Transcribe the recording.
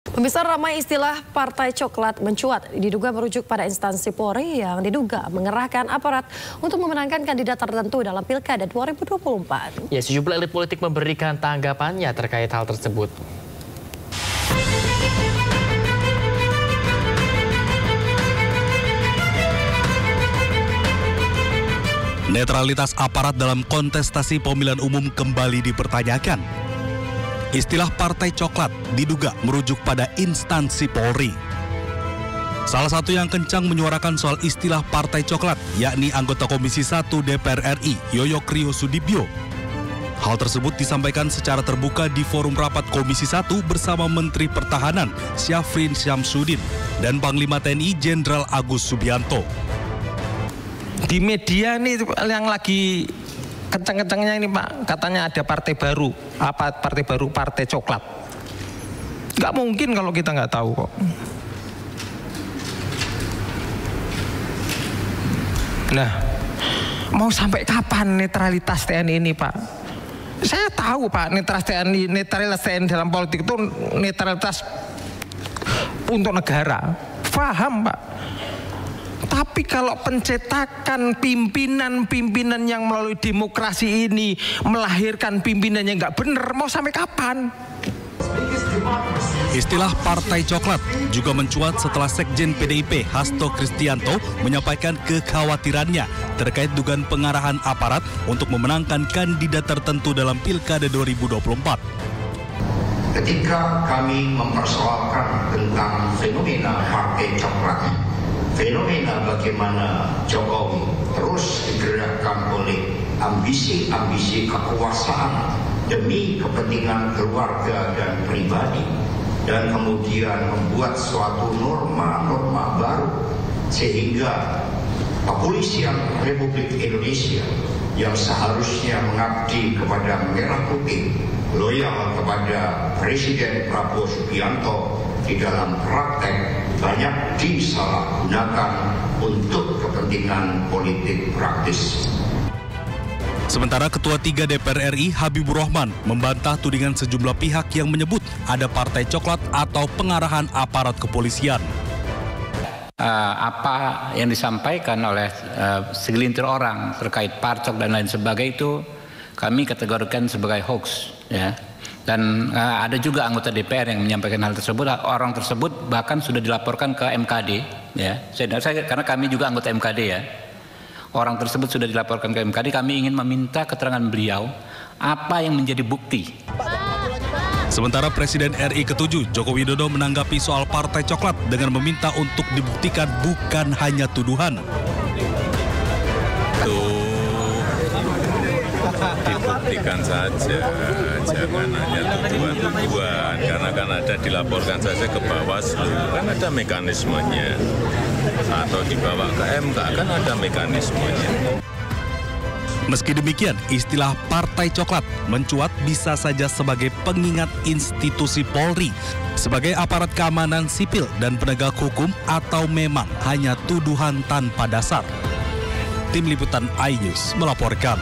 Pemirsa, ramai istilah Partai Coklat mencuat, diduga merujuk pada instansi Polri yang diduga mengerahkan aparat untuk memenangkan kandidat tertentu dalam Pilkada 2024. Ya, sejumlah elit politik memberikan tanggapannya terkait hal tersebut. Netralitas aparat dalam kontestasi pemilihan umum kembali dipertanyakan. Istilah Partai Coklat diduga merujuk pada instansi Polri. Salah satu yang kencang menyuarakan soal istilah Partai Coklat, yakni anggota Komisi 1 DPR RI, Yoyok Rio Sudibyo. Hal tersebut disampaikan secara terbuka di forum rapat Komisi 1 bersama Menteri Pertahanan Syafrin Syamsuddin dan Panglima TNI Jenderal Agus Subianto. Di media nih yang lagi kencang-kencangnya ini Pak, katanya ada partai baru. Apa partai baru? Partai Coklat. Nggak mungkin kalau kita nggak tahu kok. Nah, mau sampai kapan netralitas TNI ini Pak? Saya tahu Pak, netralitas TNI dalam politik itu netralitas untuk negara. Paham Pak. Tapi kalau pencetakan pimpinan-pimpinan yang melalui demokrasi ini melahirkan pimpinan yang nggak benar, mau sampai kapan? Istilah Partai Coklat juga mencuat setelah Sekjen PDIP Hasto Kristianto menyampaikan kekhawatirannya terkait dugaan pengarahan aparat untuk memenangkan kandidat tertentu dalam Pilkada 2024. Ketika kami mempersoalkan tentang fenomena Partai Coklat, fenomena bagaimana Jokowi terus digerakkan oleh ambisi-ambisi kekuasaan demi kepentingan keluarga dan pribadi, dan kemudian membuat suatu norma-norma baru sehingga kepolisian Republik Indonesia yang seharusnya mengabdi kepada merah putih, loyal kepada Presiden Prabowo Subianto, di dalam praktek banyak disalahgunakan untuk kepentingan politik praktis. Sementara Ketua 3 DPR RI Habibur Rahman membantah tudingan sejumlah pihak yang menyebut ada Partai Coklat atau pengarahan aparat kepolisian. Apa yang disampaikan oleh segelintir orang terkait parcok dan lain sebagainya itu kami kategorikan sebagai hoax, ya. Dan ada juga anggota DPR yang menyampaikan hal tersebut. Orang tersebut bahkan sudah dilaporkan ke MKD, ya. Karena kami juga anggota MKD, ya. Orang tersebut sudah dilaporkan ke MKD. Kami ingin meminta keterangan beliau apa yang menjadi bukti. Sementara Presiden RI ke-7 Joko Widodo menanggapi soal Partai Coklat dengan meminta untuk dibuktikan bukan hanya tuduhan. Dibuktikan saja, jangan hanya tuduhan-tuduhan, karena kan ada dilaporkan saja ke Bawaslu, kan ada mekanismenya, atau dibawa ke MK, kan ada mekanismenya. Meski demikian, istilah Partai Coklat mencuat bisa saja sebagai pengingat institusi Polri, sebagai aparat keamanan sipil dan penegak hukum, atau memang hanya tuduhan tanpa dasar. Tim Liputan iNews melaporkan.